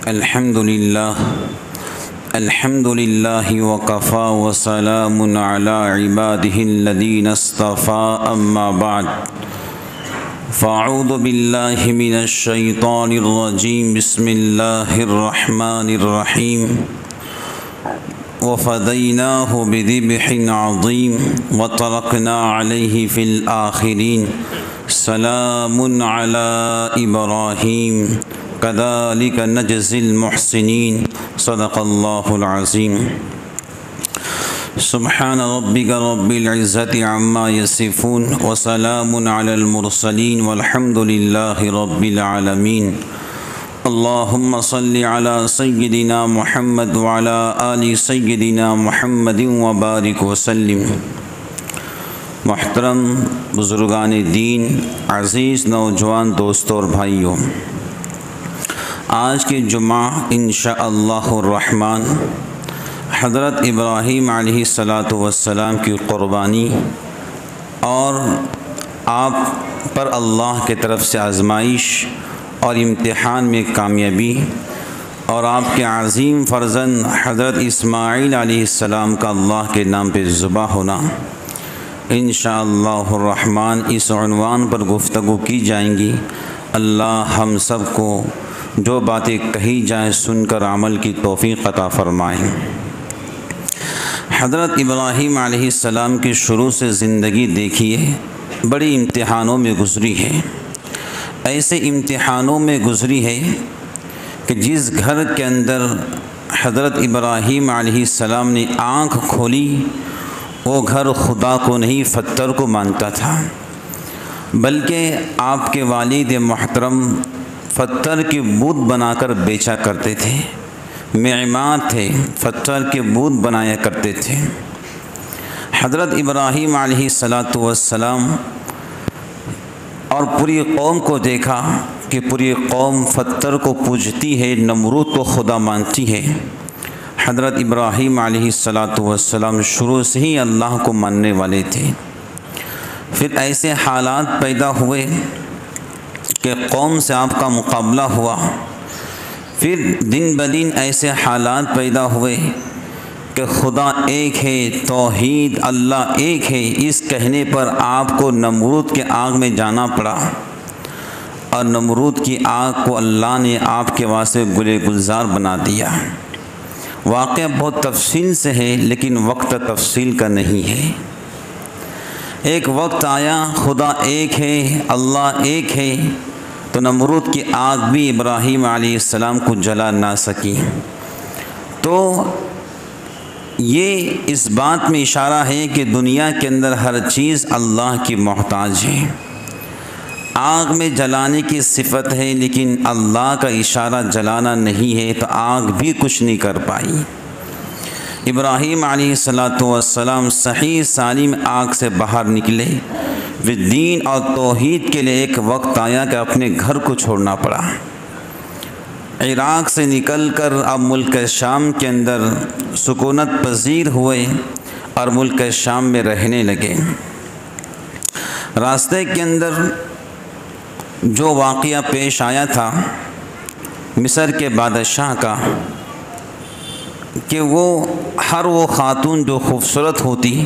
الحمد لله وكفى وسلام على عباده الذين اصطفى أما بعد فأعوذ بالله من الشيطان الرجيم بسم الله الرحمن الرحيم وفديناه بذبح عظيم وتركنا عليه في الآخرين سلام على إبراهيم كذلك نجزي المحسنين صدق الله العظيم سبحان ربك رب العزة عما يصفون وسلام على المرسلين والحمد لله رب العالمين اللهم صل على سيدنا محمد وعلى آل سيدنا محمد وبارك وسلم۔ محترم بزرگان دین، عزیز نوجوان دوستوں اور بھائیوں، آج کے جمعہ انشاءاللہ الرحمن حضرت ابراہیم علیہ السلام کی قربانی اور آپ پر اللہ کے طرف سے آزمائش اور امتحان میں کامیابی اور آپ کے عظیم فرزند حضرت اسماعیل علیہ السلام کا اللہ کے نام پہ ذبح ہونا، انشاءاللہ الرحمن اس عنوان پر گفتگو کی جائیں گی۔ اللہ ہم سب کو جو باتیں کہی جائیں سن کر عمل کی توفیق عطا فرمائیں۔ حضرت ابراہیم علیہ السلام کی شروع سے زندگی دیکھیے، بڑی امتحانوں میں گزری ہے۔ ایسے امتحانوں میں گزری ہے کہ جس گھر کے اندر حضرت ابراہیم علیہ السلام نے آنکھ کھولی، وہ گھر خدا کو نہیں پتھر کو مانتا تھا، بلکہ آپ کے والد محترم پتھر کے بت بنا کر بیچا کرتے تھے، معمار تھے، پتھر کے بت بنایا کرتے تھے۔ حضرت ابراہیم علیہ السلام اور پوری قوم کو دیکھا کہ پوری قوم پتھر کو پوجتی ہے، نمرود کو خدا مانتی ہے۔ حضرت ابراہیم علیہ السلام شروع سے ہی اللہ کو ماننے والے تھے۔ پھر ایسے حالات پیدا ہوئے کہ قوم سے آپ کا مقابلہ ہوا۔ پھر دن بدن ایسے حالات پیدا ہوئے کہ خدا ایک ہے، توحید اللہ ایک ہے، اس کہنے پر آپ کو نمرود کے آگ میں جانا پڑا، اور نمرود کی آگ کو اللہ نے آپ کے واسطے گلے گلزار بنا دیا۔ واقعہ بہت تفصیل سے ہے لیکن وقت تفصیل کا نہیں ہے۔ ایک وقت آیا خدا ایک ہے، اللہ ایک ہے، تو نمرود کی آگ بھی ابراہیم علیہ السلام کو جلا نہ سکی۔ تو یہ اس بات میں اشارہ ہے کہ دنیا کے اندر ہر چیز اللہ کی محتاج ہے۔ آگ میں جلانے کی صفت ہے لیکن اللہ کا اشارہ جلانا نہیں ہے، تو آگ بھی کچھ نہیں کر پائی۔ ابراہیم علیہ السلام صحیح سالم آگ سے باہر نکلے۔ دین اور توحید کے لیے ایک وقت آیا کہ اپنے گھر کو چھوڑنا پڑا۔ عراق سے نکل کر اب ملک شام کے اندر سکونت پذیر ہوئے اور ملک شام میں رہنے لگے۔ راستے کے اندر جو واقعہ پیش آیا تھا مصر کے بادشاہ کا، کہ وہ ہر وہ خاتون جو خوبصورت ہوتی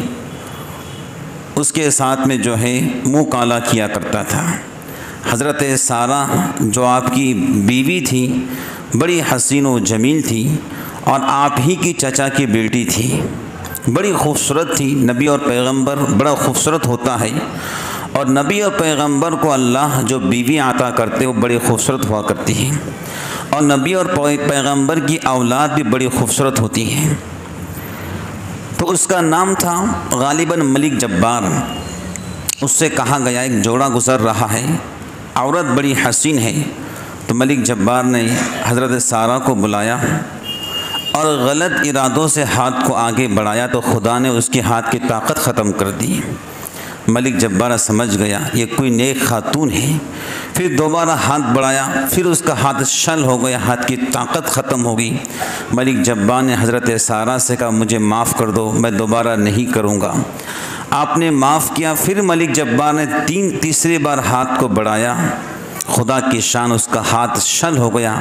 اس کے ساتھ میں جو ہے منہ کالا کیا کرتا تھا۔ حضرت سارہ جو آپ کی بیوی تھی بڑی حسین و جمیل تھی، اور آپ ہی کی چچا کی بیٹی تھی، بڑی خوبصورت تھی۔ نبی اور پیغمبر بڑا خوبصورت ہوتا ہے، اور نبی اور پیغمبر کو اللہ جو بیوی عطا کرتے وہ بڑی خوبصورت ہوا کرتی ہے، اور نبی اور پیغمبر کی اولاد بھی بڑی خوبصورت ہوتی ہے۔ تو اس کا نام تھا غالباً ملک جبار۔ اس سے کہا گیا ایک جوڑا گزر رہا ہے، عورت بڑی حسین ہے، تو ملک جبار نے حضرت سارہ کو بلایا اور غلط ارادوں سے ہاتھ کو آگے بڑھایا، تو خدا نے اس کے ہاتھ کی طاقت ختم کر دی۔ ملک جبار سمجھ گیا یہ کوئی نیک خاتون ہے، پھر دوبارہ ہاتھ بڑھایا، پھر اس کا ہاتھ شل ہو گیا، ہاتھ کی طاقت ختم ہو گئی۔ ملک جبار نے حضرت سارہ سے کہا مجھے معاف کر دو، میں دوبارہ نہیں کروں گا۔ آپ نے معاف کیا۔ پھر ملک جبار نے تیسری بار ہاتھ کو بڑھایا، خدا کی شان، اس کا ہاتھ شل ہو گیا،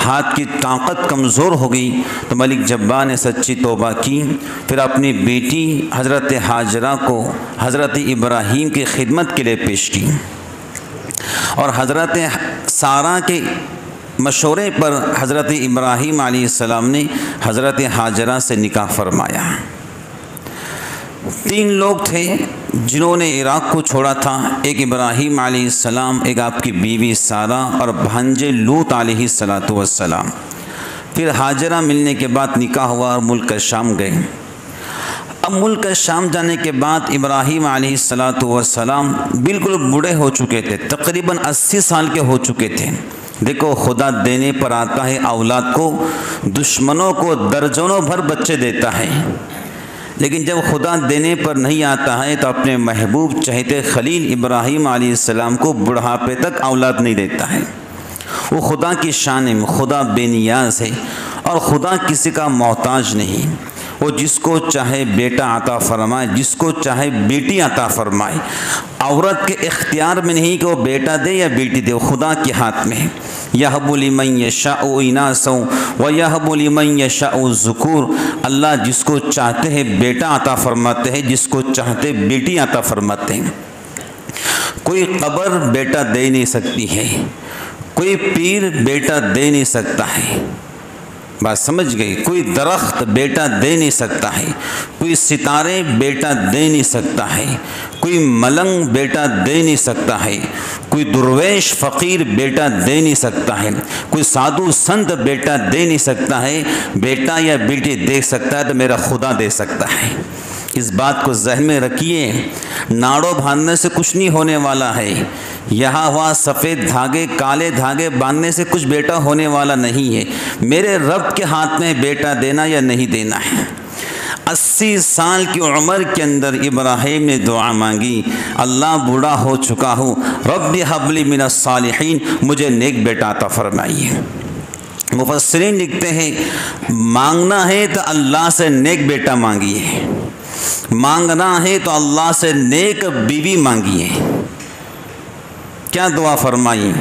ہاتھ کی طاقت کمزور ہو گئی، تو ملک جبار نے سچی توبہ کی، پھر اپنی بیٹی حضرت ہاجرہ کو حضرت ابراہیم کی خدمت کے لیے پیش کی، اور حضرت سارہ کے مشورے پر حضرت ابراہیم علیہ السلام نے حضرت ہاجرہ سے نکاح فرمایا۔ 3 لوگ تھے جنہوں نے عراق کو چھوڑا تھا، ایک ابراہیم علیہ السلام، ایک آپ کی بیوی سارہ، اور بھانجے لوط علیہ السلام۔ پھر ہاجرہ ملنے کے بعد نکاح ہوا اور ملک شام گئے۔ اب ملک شام جانے کے بعد ابراہیم علیہ السلام بالکل بوڑھے ہو چکے تھے، تقریباً 80 سال کے ہو چکے تھے۔ دیکھو خدا دینے پر آتا ہے اولاد کو، دشمنوں کو درجنوں بھر بچے دیتا ہے، لیکن جب خدا دینے پر نہیں آتا ہے تو اپنے محبوب چہتے خلیل ابراہیم علیہ السلام کو بڑھاپے تک اولاد نہیں دیتا ہے۔ وہ خدا کی شان ہے، خدا بے نیاز ہے، اور خدا کسی کا محتاج نہیں۔ وہ جس کو چاہے بیٹا عطا فرمائے، جس کو چاہے بیٹی عطا فرمائے۔ عورت کے اختیار میں نہیں کہ وہ بیٹا دے یا بیٹی دے، وہ خدا کے ہاتھ میں ہے۔ یہب لمن یشاء اناسا ویہب لمن یشاء الذکور، اللہ جس کو چاہتے ہیں بیٹا عطا فرماتے ہیں، جس کو چاہتے بیٹی عطا فرماتے ہیں۔ کوئی قبر بیٹا دے نہیں سکتی ہے، کوئی پیر بیٹا دے نہیں سکتا ہے، بات سمجھ گئی؟ کوئی درخت بیٹا دے نہیں سکتا ہے، کوئی ستارے بیٹا دے نہیں سکتا ہے، کوئی ملنگ بیٹا دے نہیں سکتا ہے، کوئی درویش فقیر بیٹا دے نہیں سکتا ہے، کوئی سادھو سنت بیٹا دے نہیں سکتا ہے۔ بیٹا یا بیٹی دے سکتا ہے تو میرا خدا دے سکتا ہے۔ اس بات کو ذہن میں رکھیے، ناڑوں باندھنے سے کچھ نہیں ہونے والا ہے، یہاں وہاں سفید دھاگے کالے دھاگے باندھنے سے کچھ بیٹا ہونے والا نہیں ہے۔ میرے رب کے ہاتھ میں بیٹا دینا یا نہیں دینا ہے۔ 80 سال کی عمر کے اندر ابراہیم نے دعا مانگی، اللہ بوڑھا ہو چکا ہوں، رب حب لی من الصالحین، مجھے نیک بیٹا عطا فرمائیے۔ مفسرین لکھتے ہیں مانگنا ہے تو اللہ سے نیک بیٹا مانگیے، مانگنا ہے تو اللہ سے نیک بیوی مانگیے۔ کیا دعا فرمائی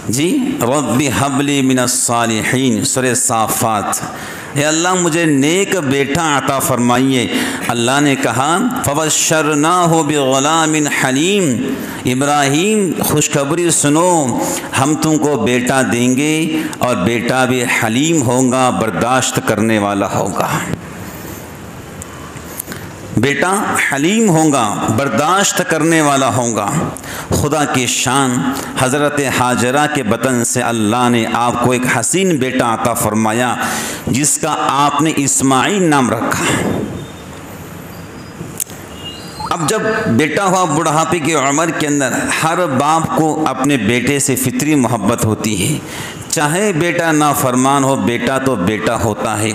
جی؟ رب حب لی من الصالحین، سورہ صافات، اے اللہ مجھے نیک بیٹا عطا فرمائیے۔ اللہ نے کہا فبشرناہ بغلام حلیم، ابراہیم خوشخبری سنو، ہم تم کو بیٹا دیں گے، اور بیٹا بھی حلیم ہوگا، برداشت کرنے والا ہوگا۔ بیٹا حلیم ہوگا، برداشت کرنے والا ہوگا۔ خدا کی شان، حضرت ہاجرہ کے بطن سے اللہ نے آپ کو ایک حسین بیٹا عطا فرمایا، جس کا آپ نے اسماعیل نام رکھا۔ اب جب بیٹا ہوا بڑھاپے کی عمر کے اندر، ہر باپ کو اپنے بیٹے سے فطری محبت ہوتی ہے، چاہے بیٹا نافرمان ہو، بیٹا تو بیٹا ہوتا ہے،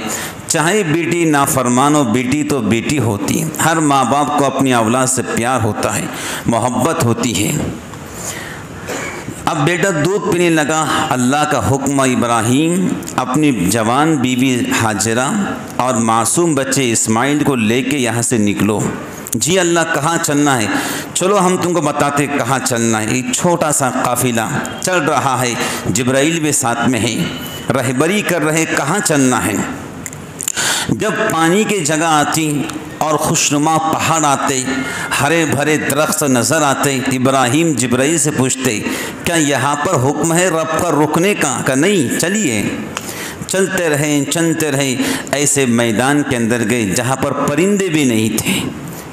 چاہے بیٹی نافرمان ہو، بیٹی تو بیٹی ہوتی ہے۔ ہر ماں باپ کو اپنی اولاد سے پیار ہوتا ہے، محبت ہوتی ہے۔ اب بیٹا دودھ پینے لگا، اللہ کا حکم، ابراہیم اپنی جوان بیوی ہاجرہ اور معصوم بچے اسماعیل کو لے کے یہاں سے نکلو۔ جی اللہ کہاں چلنا ہے؟ چلو ہم تم کو بتاتے کہاں چلنا ہے۔ ایک چھوٹا سا قافلہ چل رہا ہے، جبرائیل بھی ساتھ میں ہے، رہبری کر رہے کہاں چلنا ہے۔ جب پانی کی جگہ آتی اور خوشنما پہاڑ آتے، ہرے بھرے درخت نظر آتے، ابراہیم جبرائیل سے پوچھتے کیا یہاں پر حکم ہے رب کا رکنے کا؟ کہ نہیں، چلیے۔ چلتے رہے، ایسے میدان کے اندر گئے جہاں پر پرندے بھی نہیں تھے،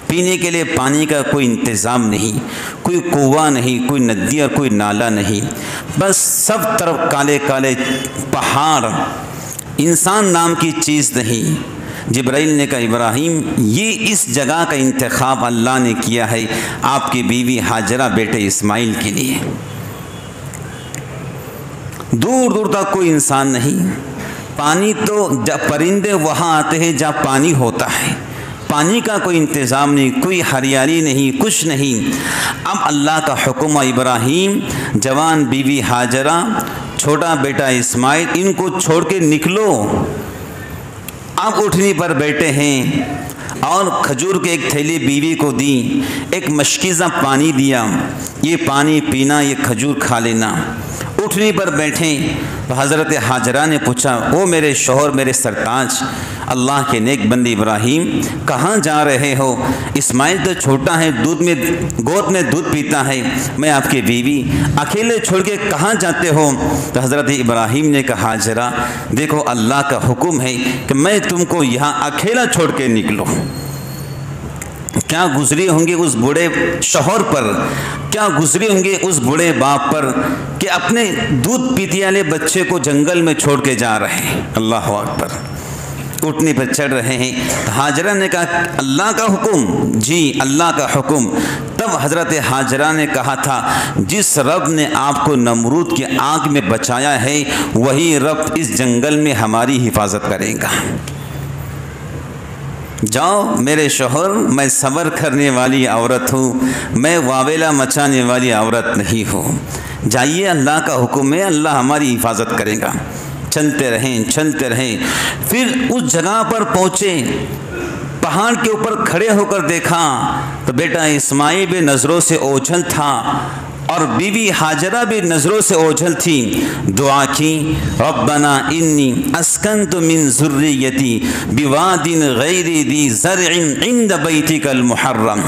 پینے کے لیے پانی کا کوئی انتظام نہیں، کوئی کنواں نہیں، کوئی ندی اور کوئی نالا نہیں، بس سب طرف کالے کالے پہاڑ، انسان نام کی چیز نہیں۔ جبرائیل نے کہا ابراہیم یہ اس جگہ کا انتخاب اللہ نے کیا ہے آپ کی بیوی ہاجرہ بیٹے اسماعیل کے لیے۔ دور دور تک کوئی انسان نہیں، پانی تو پرندے وہاں آتے ہیں جہاں پانی ہوتا ہے، پانی کا کوئی انتظام نہیں، کوئی ہریالی نہیں، کچھ نہیں۔ اب اللہ کا حکم، ابراہیم جوان بیوی ہاجرہ چھوٹا بیٹا اسماعیل، ان کو چھوڑ کے نکلو۔ اب اٹھنی پر بیٹھے ہیں اور کھجور کے ایک تھیلی بیوی کو دی، ایک مشکیزہ پانی دیا، یہ پانی پینا، یہ کھجور کھا لینا۔ اٹھنے پر بیٹھے تو حضرت ہاجرہ نے پوچھا، او میرے شوہر، میرے سرتاج، اللہ کے نیک بندے ابراہیم، کہاں جا رہے ہو؟ اسماعیل تو چھوٹا ہے، گود میں دودھ پیتا ہے، میں آپ کی بیوی، اکیلے چھوڑ کے کہاں جاتے ہو؟ تو حضرت ابراہیم نے کہا، ہاجرہ دیکھو اللہ کا حکم ہے کہ میں تم کو یہاں اکیلا چھوڑ کے نکلوں۔ کیا گزری ہوں گی اس بوڑھے شوہر پر، کیا گزری ہوں گی اس بوڑھے باپ پر کہ اپنے دودھ پیتے والے بچے کو جنگل میں چھوڑ کے جا رہے ہیں۔ اللہ اکبر، اٹھنے پر چڑھ رہے ہیں۔ ہاجرہ نے کہا، اللہ کا حکم؟ جی اللہ کا حکم۔ تب حضرت ہاجرہ نے کہا تھا، جس رب نے آپ کو نمرود کی آگ میں بچایا ہے وہی رب اس جنگل میں ہماری حفاظت کرے گا۔ جاؤ میرے شوہر، میں صبر کرنے والی عورت ہوں، میں واویلا مچانے والی عورت نہیں ہوں، جائیے اللہ کا حکم ہے، اللہ ہماری حفاظت کرے گا۔ چلتے رہیں، پھر اس جگہ پر پہنچے، پہاڑ کے اوپر کھڑے ہو کر دیکھا تو بیٹا اسماعیل بھی نظروں سے اوجھل تھا اور بیوی ہاجرہ بھی نظروں سے اوجھل تھی۔ دعا کی، ربنا انی اسکنت من ذریتی بواد غیر ذی زرع عند بیتک المحرم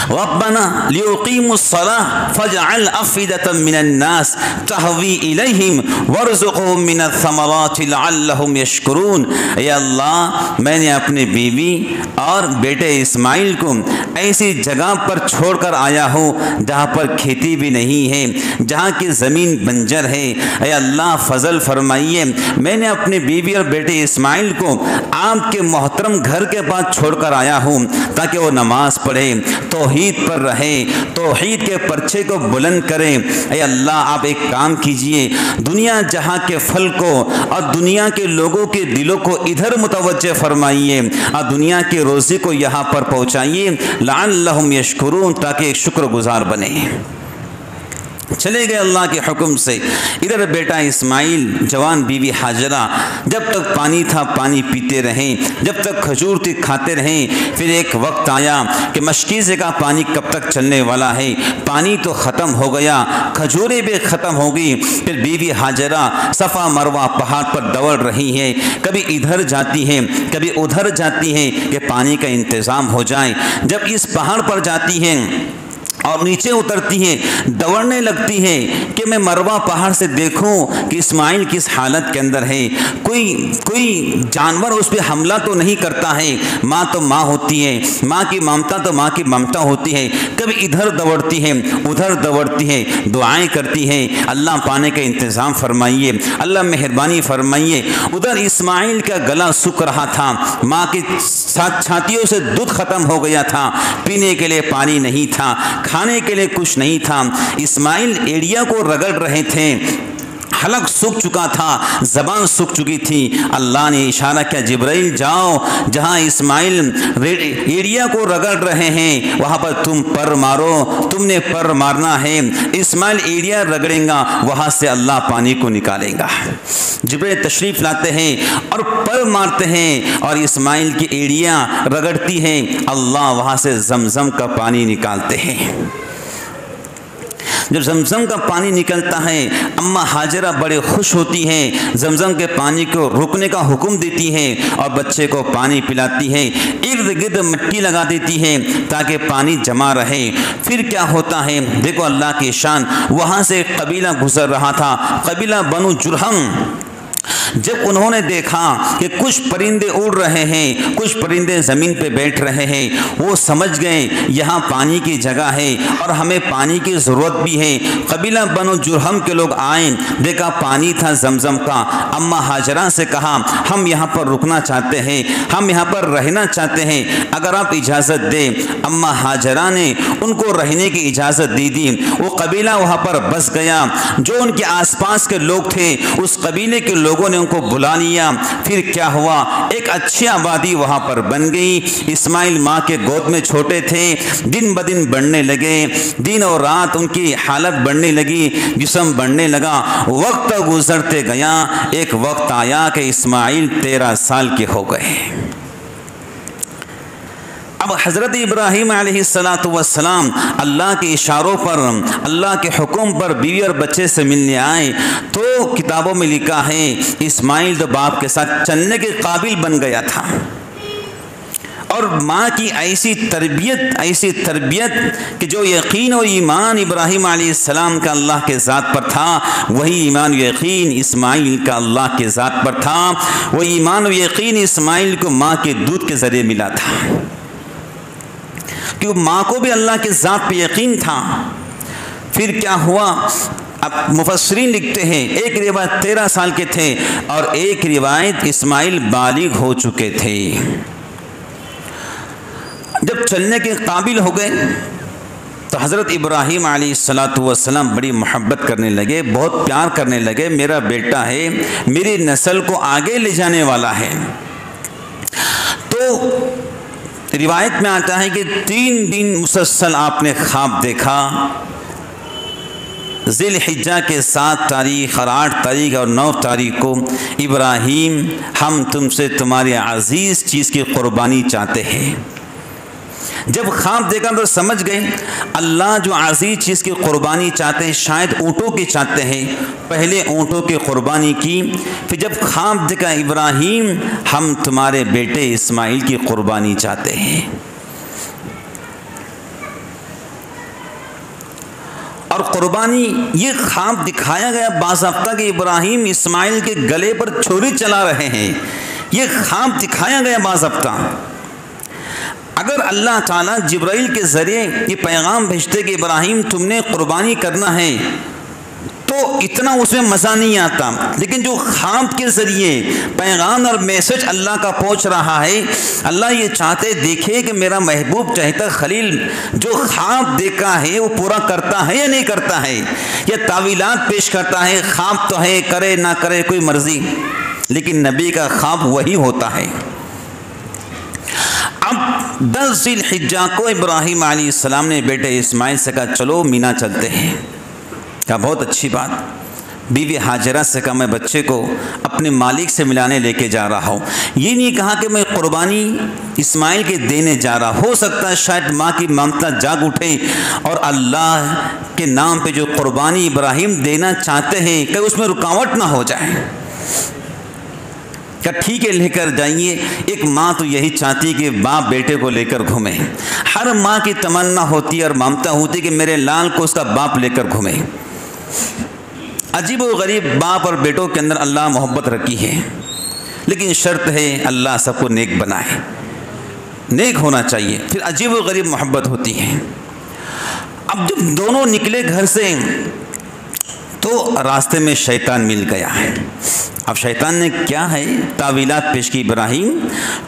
ربنا لیقیموا الصلاة فاجعل افئدة من الناس تہوی الیہم وارزقہم من الثمرات لعلہم یشکرون۔ اے اللہ، میں نے اپنے بیوی اور بیٹے اسماعیل کو ایسی جگہ پر چھوڑ کر آیا ہوں جہاں پر کھیتی بھی نہیں ہے، جہاں کی زمین بنجر ہے۔ اے اللہ فضل فرمائیے، میں نے اپنے بیوی اور بیٹے اسماعیل کو آپ کے محترم گھر کے پاس چھوڑ کر آیا ہوں تاکہ وہ نماز پڑھے، توحید پر رہے، توحید کے پرچے کو بلند کریں۔ اے اللہ آپ ایک کام کیجئے، دنیا جہاں کے پھل کو اور دنیا کے لوگوں کے دلوں کو ادھر متوجہ فرمائیے اور دنیا کی روزی کو یہاں پر پہنچائیے، لعلہم یشکرون، تاکہ ایک شکر گزار بنے۔ چلے گئے اللہ کے حکم سے۔ ادھر بیٹا اسماعیل، جوان بیوی ہاجرہ، جب تک پانی تھا پانی پیتے رہیں، جب تک کھجور تھی کھاتے رہیں۔ پھر ایک وقت آیا کہ مشکیزے کا پانی کب تک چلنے والا ہے، پانی تو ختم ہو گیا، کھجوریں بھی ختم ہو گئی۔ پھر بیوی ہاجرہ صفا مروہ پہاڑ پر دوڑ رہی ہیں، کبھی ادھر جاتی ہیں کبھی ادھر جاتی ہیں کہ پانی کا انتظام ہو جائے۔ جب اس پہاڑ پر جاتی ہیں اور نیچے اترتی ہیں، دوڑنے لگتی ہیں کہ میں مروہ پہاڑ سے دیکھوں کہ اسماعیل کس حالت کے اندر ہے، کوئی جانور اس پہ حملہ تو نہیں کرتا ہے۔ ماں تو ماں ہوتی ہے، ماں کی ممتا تو ماں کی ممتا ہوتی ہے۔ کبھی ادھر دوڑتی ہے ادھر دوڑتی ہے، دعائیں کرتی ہیں، اللہ پانے کا انتظام فرمائیے، اللہ مہربانی فرمائیے۔ ادھر اسماعیل کا گلا سوکھ رہا تھا، ماں کی چھاتیوں سے دودھ ختم ہو گیا تھا، پینے کے لیے پانی نہیں تھا، کھانے کے لیے کچھ نہیں تھا۔ اسماعیل ایڑیا کو رگڑ رہے تھے، حلق سوکھ چکا تھا، زبان سوکھ چکی تھی۔ اللہ نے اشارہ کیا، جبرائیل جاؤ، جہاں اسماعیل ایڑیا کو رگڑ رہے ہیں وہاں پر تم پر مارو، تم نے پر مارنا ہے۔ اسماعیل ایڑیا رگڑیں گا، وہاں سے اللہ پانی کو نکالے گا۔ جبرائیل تشریف لاتے ہیں اور پر مارتے ہیں اور اسماعیل کی ایڑیاں رگڑتی ہیں، اللہ وہاں سے زمزم کا پانی نکالتے ہیں۔ جب زمزم کا پانی نکلتا ہے، اماں ہاجرہ بڑے خوش ہوتی ہیں، زمزم کے پانی کو رکنے کا حکم دیتی ہیں اور بچے کو پانی پلاتی ہیں، ارد گرد مٹی لگا دیتی ہیں تاکہ پانی جمع رہے۔ پھر کیا ہوتا ہے دیکھو اللہ کی شان، وہاں سے ایک قبیلہ گزر رہا تھا، قبیلہ بنو جرہم۔ جب انہوں نے دیکھا کہ کچھ پرندے اڑ رہے ہیں، کچھ پرندے زمین پہ بیٹھ رہے ہیں، وہ سمجھ گئے یہاں پانی کی جگہ ہے اور ہمیں پانی کی ضرورت بھی ہے۔ قبیلہ بنو جرہم کے لوگ آئے، دیکھا پانی تھا زمزم کا، اماں ہاجرہ سے کہا ہم یہاں پر رکنا چاہتے ہیں، ہم یہاں پر رہنا چاہتے ہیں، اگر آپ اجازت دیں۔ اماں ہاجرہ نے ان کو رہنے کی اجازت دی دی، وہ قبیلہ وہاں پر بس گیا۔ جو ان کے آس پاس کے لوگ تھے اس قبیلے کے لوگوں نے ان کو بلا لیا۔ پھر کیا ہوا، ایک اچھی آبادی وہاں پر بن گئی۔ اسماعیل ماں کے گود میں چھوٹے تھے، دن بدن بڑھنے لگے، دن اور رات ان کی حالت بڑھنے لگی، جسم بڑھنے لگا۔ وقت گزرتے گیا، ایک وقت آیا کہ اسماعیل 13 سال کے ہو گئے۔ اب حضرت ابراہیم علیہ السلام اللہ کے اشاروں پر، اللہ کے حکم پر بیوی اور بچے سے ملنے آئے تو کتابوں میں لکھا ہے اسماعیل تو باپ کے ساتھ چلنے کے قابل بن گیا تھا، اور ماں کی ایسی تربیت کہ جو یقین اور ایمان ابراہیم علیہ السلام کا اللہ کے ذات پر تھا، وہی ایمان و یقین اسماعیل کا اللہ کے ذات پر تھا۔ وہ ایمان و یقین اسماعیل کو ماں کے دودھ کے ذریعے ملا تھا، کیونکہ ماں کو بھی اللہ کے ذات پہ یقین تھا۔ پھر کیا ہوا؟ اب مفسرین لکھتے ہیں ایک روایت 13 سال کے تھے اور ایک روایت اسماعیل بالغ ہو چکے تھے۔ جب چلنے کے قابل ہو گئے تو حضرت ابراہیم علیہ السلام بڑی محبت کرنے لگے، بہت پیار کرنے لگے، میرا بیٹا ہے، میری نسل کو آگے لے جانے والا ہے۔ تو روایت میں آتا ہے کہ 3 دن مسلسل آپ نے خواب دیکھا، ذی الحجہ کے 7 تاریخ اور 8 تاریخ اور 9 تاریخ کو، ابراہیم ہم تم سے تمہاری عزیز چیز کی قربانی چاہتے ہیں۔ جب خواب دیکھا تو سمجھ گئے اللہ جو عزیز چیز کی قربانی چاہتے ہیں شاید اونٹوں کی چاہتے ہیں، پہلے اونٹوں کی قربانی کی، پھر جب خواب دیکھا ابراہیم ہم تمہارے بیٹے اسماعیل کی قربانی چاہتے ہیں۔ اور قربانی یہ خواب دکھایا گیا باضابطہ کہ ابراہیم اسماعیل کے گلے پر چھری چلا رہے ہیں، یہ خواب دکھایا گیا باضابطہ۔ اگر اللہ تعالیٰ جبرائیل کے ذریعے یہ پیغام بھیجتے کہ ابراہیم تم نے قربانی کرنا ہے تو اتنا اس میں مزہ نہیں آتا، لیکن جو خواب کے ذریعے پیغام اور میسج اللہ کا پہنچ رہا ہے، اللہ یہ چاہتے دیکھے کہ میرا محبوب چہتا خلیل جو خواب دیکھا ہے وہ پورا کرتا ہے یا نہیں کرتا ہے، یا تعویلات پیش کرتا ہے، خواب تو ہے کرے نہ کرے کوئی مرضی، لیکن نبی کا خواب وہی ہوتا ہے۔ اب 10 ذی الحجہ کو ابراہیم علیہ السلام نے بیٹے اسماعیل سے کہا چلو مینا چلتے ہیں۔ کہا بہت اچھی بات۔ بیوی ہاجرہ سے کہا میں بچے کو اپنے مالک سے ملانے لے کے جا رہا ہوں، یہ نہیں کہا کہ میں قربانی اسماعیل کے دینے جا رہا، ہو سکتا ہے شاید ماں کی ممتا جاگ اٹھے اور اللہ کے نام پہ جو قربانی ابراہیم دینا چاہتے ہیں کہ اس میں رکاوٹ نہ ہو جائے۔ کہ ٹھیک ہے لے کر جائیے۔ ایک ماں تو یہی چاہتی کہ باپ بیٹے کو لے کر گھومے، ہر ماں کی تمنا ہوتی ہے اور ممتا ہوتی کہ میرے لال کو اس کا باپ لے کر گھومے۔ عجیب و غریب باپ اور بیٹوں کے اندر اللہ محبت رکھی ہے، لیکن شرط ہے اللہ سب کو نیک بنائے، نیک ہونا چاہیے، پھر عجیب و غریب محبت ہوتی ہے۔ اب جب دونوں نکلے گھر سے تو راستے میں شیطان مل گیا ہے۔ اب شیطان نے کیا ہے تعویلات پیش کی، ابراہیم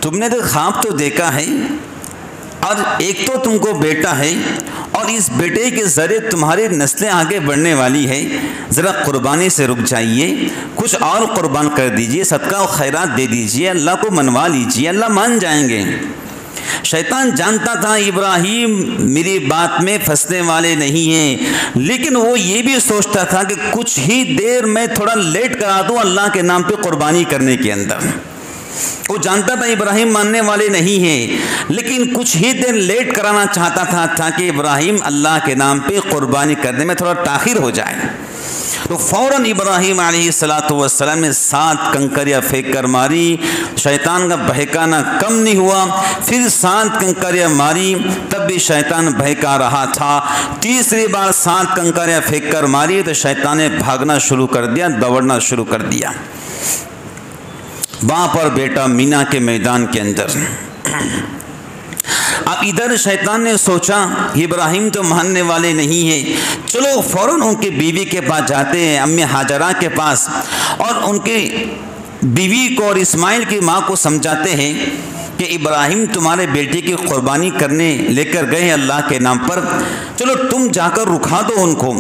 تم نے تو خواب تو دیکھا ہے اور ایک تو تم کو بیٹا ہے اور اس بیٹے کے ذریعے تمہاری نسلیں آگے بڑھنے والی ہے، ذرا قربانی سے رک جائیے، کچھ اور قربان کر دیجئے، صدقہ و خیرات دے دیجئے، اللہ کو منوا لیجئے، اللہ مان جائیں گے۔ شیطان جانتا تھا ابراہیم میری بات میں پھنسنے والے نہیں ہیں، لیکن وہ یہ بھی سوچتا تھا کہ کچھ ہی دیر میں تھوڑا لیٹ کرا دوں اللہ کے نام پہ قربانی کرنے کے اندر۔ وہ جانتا تھا ابراہیم ماننے والے نہیں ہیں، لیکن کچھ ہی دیر لیٹ کرانا چاہتا تھا تاکہ ابراہیم اللہ کے نام پہ قربانی کرنے میں تھوڑا تاخیر ہو جائے۔ تو فوراً ابراہیم علیہ السلام نے 7 کنکریاں پھینک کر ماری، شیطان کا بہکانا کم نہیں ہوا، پھر 7 کنکریاں ماری تب بھی شیطان بہکا رہا تھا، تیسری بار 7 کنکریاں پھینک کر ماری تو شیطان نے بھاگنا شروع کر دیا، دوڑنا شروع کر دیا۔ باپ اور بیٹا مینا کے میدان کے اندر۔ اب ادھر شیطان نے سوچا ابراہیم تو ماننے والے نہیں ہیں، چلو فوراً ان کی بیوی کے پاس جاتے ہیں، امی ہاجرہ کے پاس، اور ان کے بیوی کو اور اسماعیل کی ماں کو سمجھاتے ہیں کہ ابراہیم تمہارے بیٹے کی قربانی کرنے لے کر گئے اللہ کے نام پر، چلو تم جا کر رکھا دو ان کو۔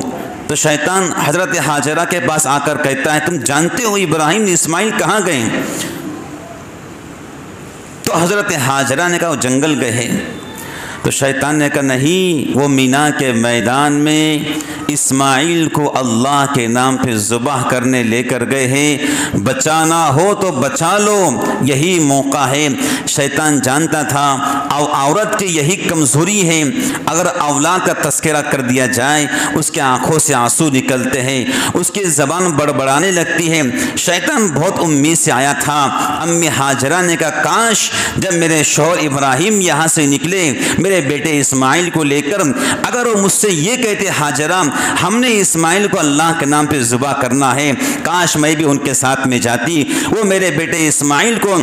تو شیطان حضرت ہاجرہ کے پاس آ کر کہتا ہے تم جانتے ہو ابراہیم اسماعیل کہاں گئے؟ تو حضرت ہاجرہ نے کہا وہ جنگل گئے ہیں۔ تو شیطان نے کہا نہیں، وہ مینا کے میدان میں اسماعیل کو اللہ کے نام پہ ذبح کرنے لے کر گئے ہیں، بچانا ہو تو بچا لو، یہی موقع ہے۔ شیطان جانتا تھا عورت کی یہی کمزوری ہے، اگر اولاد کا تذکرہ کر دیا جائے اس کے آنکھوں سے آنسو نکلتے ہیں، اس کی زبان بڑبڑانے لگتی ہے۔ شیطان بہت امید سے آیا تھا۔ امی ہاجرہ نے کہا کاش جب میرے شوہر ابراہیم یہاں سے نکلے میرے بیٹے اسماعیل کو لے کر، اگر وہ مجھ سے یہ کہتے ہاجرہ ہم نے اسماعیل کو اللہ کے نام پہ ذبح کرنا ہے، کاش میں بھی ان کے ساتھ میں جاتی، وہ میرے بیٹے اسماعیل کو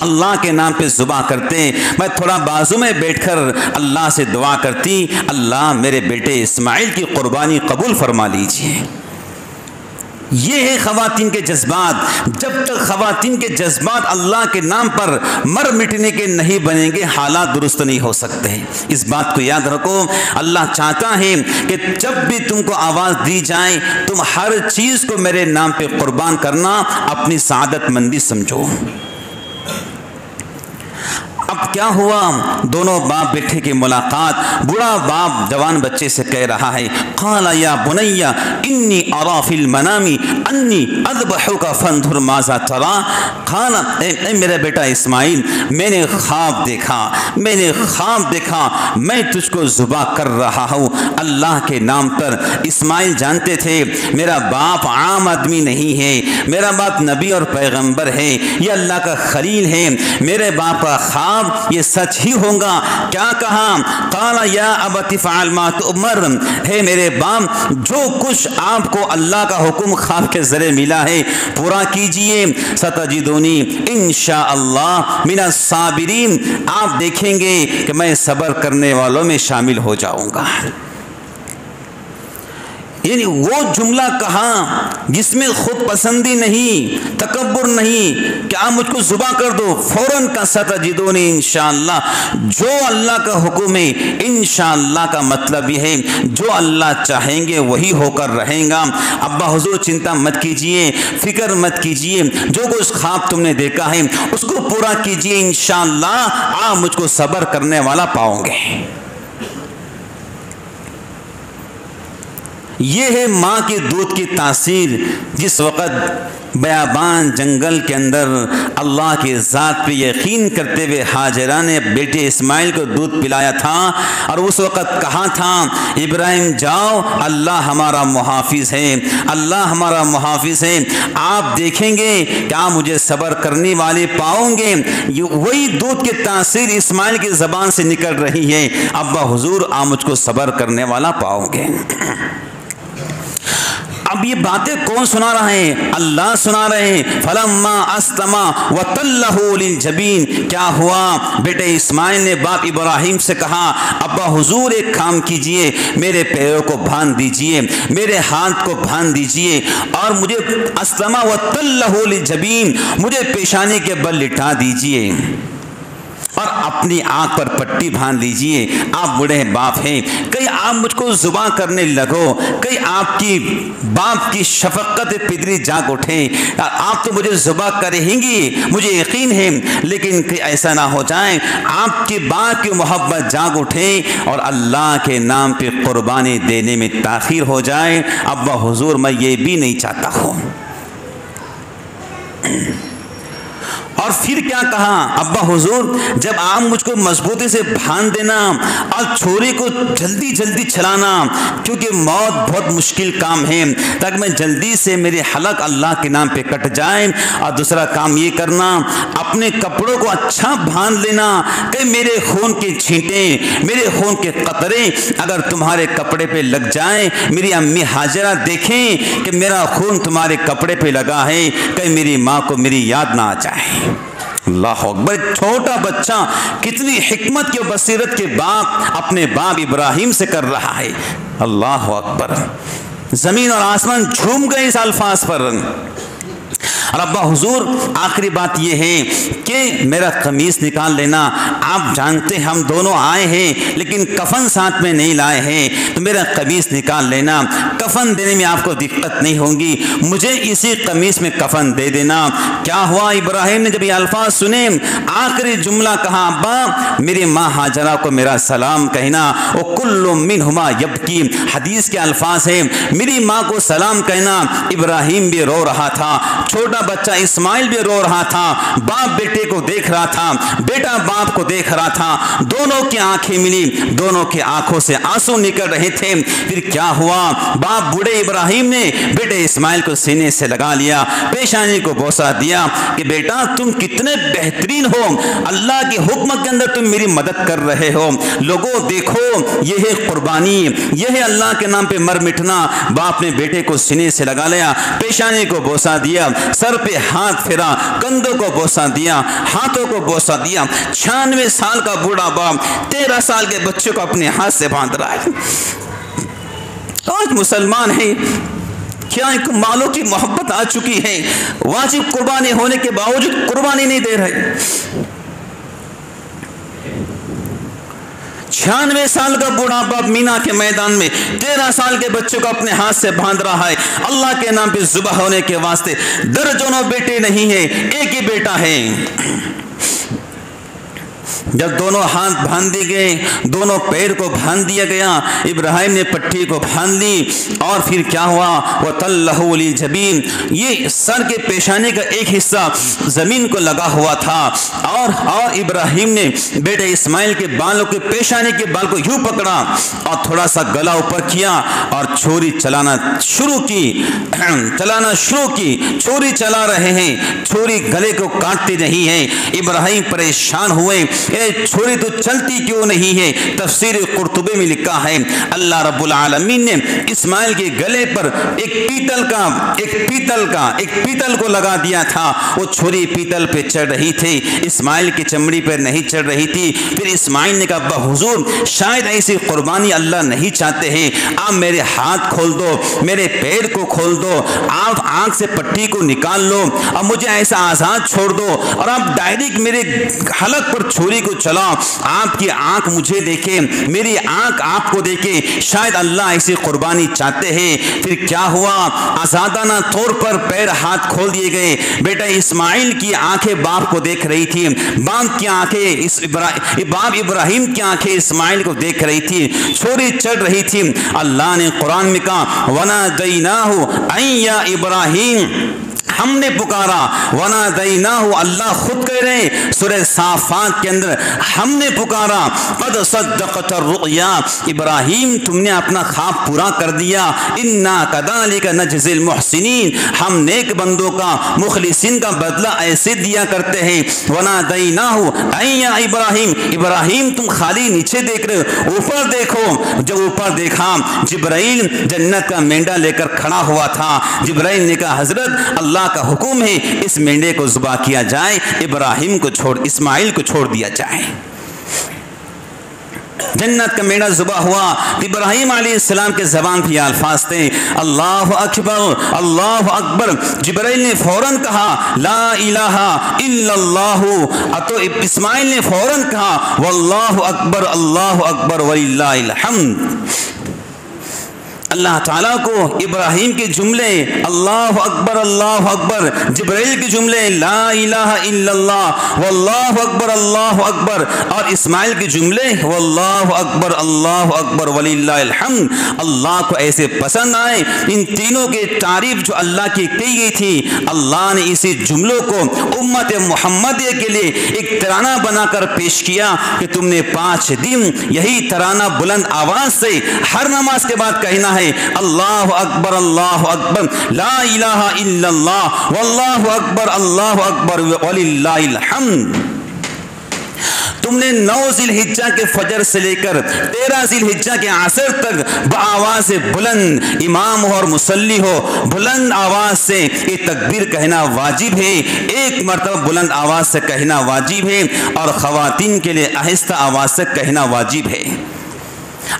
اللہ کے نام پہ ذبح کرتے، میں تھوڑا بازو میں بیٹھ کر اللہ سے دعا کرتی، اللہ میرے بیٹے اسماعیل کی قربانی قبول فرما لیجیے۔ یہ ہے خواتین کے جذبات۔ جب تک خواتین کے جذبات اللہ کے نام پر مر مٹنے کے نہیں بنیں گے، حالات درست نہیں ہو سکتے۔ اس بات کو یاد رکھو، اللہ چاہتا ہے کہ جب بھی تم کو آواز دی جائے تم ہر چیز کو میرے نام پہ قربان کرنا اپنی سعادت مندی سمجھو۔ اب کیا ہوا، دونوں باپ بیٹے کی ملاقات، بڑا باپ جوان بچے سے کہہ رہا ہے قال یا بنی انی ارا فی المنام انی اذبحک فانظر ماذا تری، قال اے میرا بیٹا اسماعیل میں نے خواب دیکھا میں تجھ کو ذبح کر رہا ہوں اللہ کے نام پر۔ اسماعیل جانتے تھے میرا باپ عام آدمی نہیں ہے، میرا باپ نبی اور پیغمبر ہے، یہ اللہ کا خلیل ہے، میرے باپ کا خواب یہ سچ ہی ہوگا۔ کیا کہا، قال یا ابت فعل ما تؤمر، ہے میرے باپ جو کچھ آپ کو اللہ کا حکم خواب کے ذریعے ملا ہے پورا کیجئے، ستجدونی انشاءاللہ من الصابرین، آپ دیکھیں گے کہ میں صبر کرنے والوں میں شامل ہو جاؤں گا۔ یعنی وہ جملہ کہا جس میں خود پسندی نہیں، تکبر نہیں کہ آپ مجھ کو ذبح کر دو، فوراً کا ستجدونی انشاءاللہ، جو اللہ کا حکم ہے انشاءاللہ کا مطلب یہ ہے جو اللہ چاہیں گے وہی ہو کر رہیں گا۔ ابا حضور چنتا مت کیجئے، فکر مت کیجئے، جو کچھ خواب تم نے دیکھا ہے اس کو پورا کیجئے، انشاءاللہ آپ مجھ کو صبر کرنے والا پاؤں گے۔ یہ ہے ماں کے دودھ کی تاثیر۔ جس وقت بیابان جنگل کے اندر اللہ کی ذات پہ یقین کرتے ہوئے ہاجرہ نے بیٹے اسماعیل کو دودھ پلایا تھا، اور اس وقت کہا تھا ابراہیم جاؤ اللہ ہمارا محافظ ہے، اللہ ہمارا محافظ ہے، آپ دیکھیں گے کہ آپ مجھے صبر کرنے والے پاؤں گے۔ وہی دودھ کی تاثیر اسماعیل کی زبان سے نکل رہی ہے، ابا حضور آپ مجھ کو صبر کرنے والا پاؤں گے۔ اب یہ باتیں کون سنا رہا ہے؟ اللہ سنا رہے ہیں۔ فلما استما وتلہ للجبین، کیا ہوا، بیٹے اسماعیل نے باپ ابراہیم سے کہا ابا حضور ایک کام کیجئے، میرے پیروں کو باندھ دیجئے، میرے ہاتھ کو باندھ دیجئے، اور مجھے استما وتلہ للجبین، مجھے پیشانی کے بل لٹا دیجئے اور اپنی آنکھ پر پٹی باندھ لیجئے۔ آپ بڑے باپ ہیں، کہیں آپ مجھ کو ذبح کرنے لگو، کہیں آپ کی باپ کی شفقت پدری جاگ اٹھے، آپ تو مجھے ذبح کریں گی مجھے یقین ہے، لیکن کہیں ایسا نہ ہو جائے آپ کی باپ کی محبت جاگ اٹھے اور اللہ کے نام پہ قربانی دینے میں تاخیر ہو جائے۔ ابا حضور میں یہ بھی نہیں چاہتا ہوں۔ اور پھر کیا کہا، ابا حضور جب آپ مجھ کو مضبوطی سے باندھ دینا اور چھری کو جلدی جلدی چلانا، کیونکہ موت بہت مشکل کام ہے، تاکہ میں جلدی سے میرے حلق اللہ کے نام پہ کٹ جائیں، اور دوسرا کام یہ کرنا اپنے کپڑوں کو اچھا باندھ لینا کہ میرے خون کے چھینٹیں، میرے خون کے قطرے اگر تمہارے کپڑے پہ لگ جائیں، میری امی ہاجرہ دیکھیں کہ میرا خون تمہارے کپڑے پہ لگا ہے، کہ میری ماں کو میری یاد نہ آ جائے۔ اللہ اکبر، چھوٹا بچہ کتنی حکمت کی بصیرت کے باپ اپنے باپ ابراہیم سے کر رہا ہے۔ اللہ اکبر، زمین اور آسمان جھوم گئے اس الفاظ پر۔ اور ابا حضور آخری بات یہ ہے کہ میرا قمیص نکال لینا، آپ جانتے ہیں ہم دونوں آئے ہیں لیکن کفن ساتھ میں نہیں لائے ہیں، تو میرا قمیص نکال لینا، کفن دینے میں آپ کو دقت نہیں ہوگی، مجھے اسی قمیص میں کفن دے دینا۔ کیا ہوا، ابراہیم نے جب یہ الفاظ سنے آخری جملہ کہا، ابا میری ماں ہاجرہ کو میرا سلام کہنا، وَكُلُّ مِنْهُمَا يَبْكِي، حدیث کے الفاظ ہیں میری ماں کو سلام کہنا۔ ابراہیم بھی رو رہا تھا، چھوٹا بچہ اسماعیل بھی رو رہا تھا، باپ بیٹے کو دیکھ رہا تھا، بیٹا باپ کو دیکھ رہا تھا، دونوں کی آنکھیں ملی، دونوں کی آنکھوں سے آنسو نکل رہے تھے۔ پھر کیا ہوا، باپ بوڑھے ابراہیم نے بیٹے اسماعیل کو سینے سے لگا لیا، پیشانی کو بوسہ دیا کہ بیٹا تم کتنے بہترین ہو، اللہ کے حکم کے اندر تم میری مدد کر رہے ہو، لوگوں دیکھو یہ ہے قربانی، یہ ہے اللہ کے نام پہ مر مٹنا۔ باپ نے بیٹے کو سینے سے لگا لیا، پیشانی کو بوسہ دیا، سر پہ ہاتھ پھیرا، کندھوں کو بوسہ دیا، ہاتھوں کو بوسہ دیا۔ 96 سال کا بوڑھا باپ 13 سال کے بچے کو اپنے ہاتھ سے باندھ رہا ہے۔ آج مسلمان ہیں، کیا ایک مالوں کی محبت آ چکی ہے، واجب قربانی ہونے کے باوجود قربانی نہیں دے رہے۔ 96 سال کا بوڑھا باپ مینا کے میدان میں 13 سال کے بچوں کو اپنے ہاتھ سے باندھ رہا ہے، اللہ کے نام پہ ذبح ہونے کے واسطے۔ درجنوں بیٹے نہیں ہیں، ایک ہی بیٹا ہے۔ جب دونوں ہاتھ باندھ دیے گئے، دونوں پیر کو باندھ دیا گیا، ابراہیم نے پٹھی کو باندھ لی، اور پھر کیا ہوا، وَتَلَّهُ لِلْجَبِينِ، یہ سر کے پیشانے کا ایک حصہ زمین کو لگا ہوا تھا، اور ابراہیم نے بیٹے اسماعیل کے بالوں کے پیشانے کے بال کو یوں پکڑا اور تھوڑا سا گلا اوپر کیا اور چھری چلانا شروع کی، چھری چلا رہے ہیں، چھری گلے کو کاٹتی نہیں ہے۔ ابراہیم پریشان ہوئے، چھری تو چلتی کیوں نہیں ہے؟ تفسیر قرطبی میں لکھا ہے اللہ رب العالمین نے اسماعیل کے گلے پر ایک پیتل کو لگا دیا تھا، وہ چھری پیتل پہ چڑھ رہی تھی، اسماعیل کی چمڑی پر نہیں چڑھ رہی تھی۔ پھر اسماعیل نے کہا ابا حضور شاید ایسی قربانی اللہ نہیں چاہتے ہیں، آپ میرے ہاتھ کھول دو، میرے پیر کو کھول دو، آپ آنکھ سے پٹھی کو نکال لو اور مجھے ایسا آزاد چھوڑ دو، اور آپ ڈائریکٹ میرے حلق پر چھری کو چلاؤ، آپ کی آنکھ مجھے دیکھے، میری آنکھ آپ کو دیکھے، شاید اللہ ایسی قربانی چاہتے ہیں۔ پھر کیا ہوا، آزادانہ طور پر پیر ہاتھ کھول دیے گئے۔ بیٹا اسماعیل کی آنکھیں باپ کو دیکھ رہی تھی، باپ کی آنکھیں باپ ابراہیم کی آنکھیں اسماعیل کو دیکھ رہی تھی، چھری چڑھ رہی تھی۔ اللہ نے قرآن میں کہا وَنَادَيْنَاهُ أَن يَا إِبْرَاهِيمُ، ہم نے پکارا، وَنَادَيْنَاهُ، اللہ خود کہہ رہے ہیں سورہ صافات کے اندر، ہم نے پکارا، قَدْ صَدَّقْتَ الرُّؤْيَا، ابراہیم تم نے اپنا خواب پورا کر دیا، إِنَّا كَذَلِكَ نَجْزِي الْمُحْسِنِينَ، ہم نیک بندوں کا، مخلصین کا بدلہ ایسے دیا کرتے ہیں۔ وَنَادَيْنَاهُ أَن يَا إِبْرَاهِيمُ، ابراہیم تم خالی نیچے دیکھ رہے ہو، اوپر دیکھو۔ جب اوپر دیکھا جبرائیل جنت کا مینڈا لے کر کھڑا ہوا تھا، جبرائیل نے کہا حضرت اللہ کا حکم ہے اس مینڈے کو ذبح کیا جائے، اسماعیل کو چھوڑ دیا جائے۔ جنت کا میڑا ذبح ہوا، ابراہیم علیہ السلام کے زبان پہ یہ الفاظ تھے اللہ اکبر اللہ اکبر۔ جبرائیل نے فوراً کہا لا الہ الا اللہ، تو اسماعیل نے فوراً کہا واللہ اکبر وللہ الحمد۔ اللہ تعالیٰ کو ابراہیم کے جملے اللہ اکبر، جبرائیل کے جملے لا الہ الا اللہ واللہ اکبر، اور اسماعیل کے جملے واللہ اکبر وللہ الحمد، اللہ کو ایسے پسند آئے۔ ان تینوں کے تعریف جو اللہ کی کی گئی تھی، اللہ نے اسی جملوں کو امت محمدیہ کے لیے ایک ترانہ بنا کر پیش کیا کہ تم نے 5 دن یہی ترانہ بلند آواز سے ہر نماز کے بعد کہنا ہے اللہ اکبر لا الہ الا اللہ واللہ اکبر وللہ الحمد۔ تم نے 9 ذی الحجہ کے فجر سے لے کر 13 ذی الحجہ کے عصر تک بآواز بلند، امام ہو اور مصلی ہو، بلند آواز سے یہ تکبیر کہنا واجب ہے، ایک مرتبہ بلند آواز سے کہنا واجب ہے، اور خواتین کے لیے آہستہ آواز سے کہنا واجب ہے۔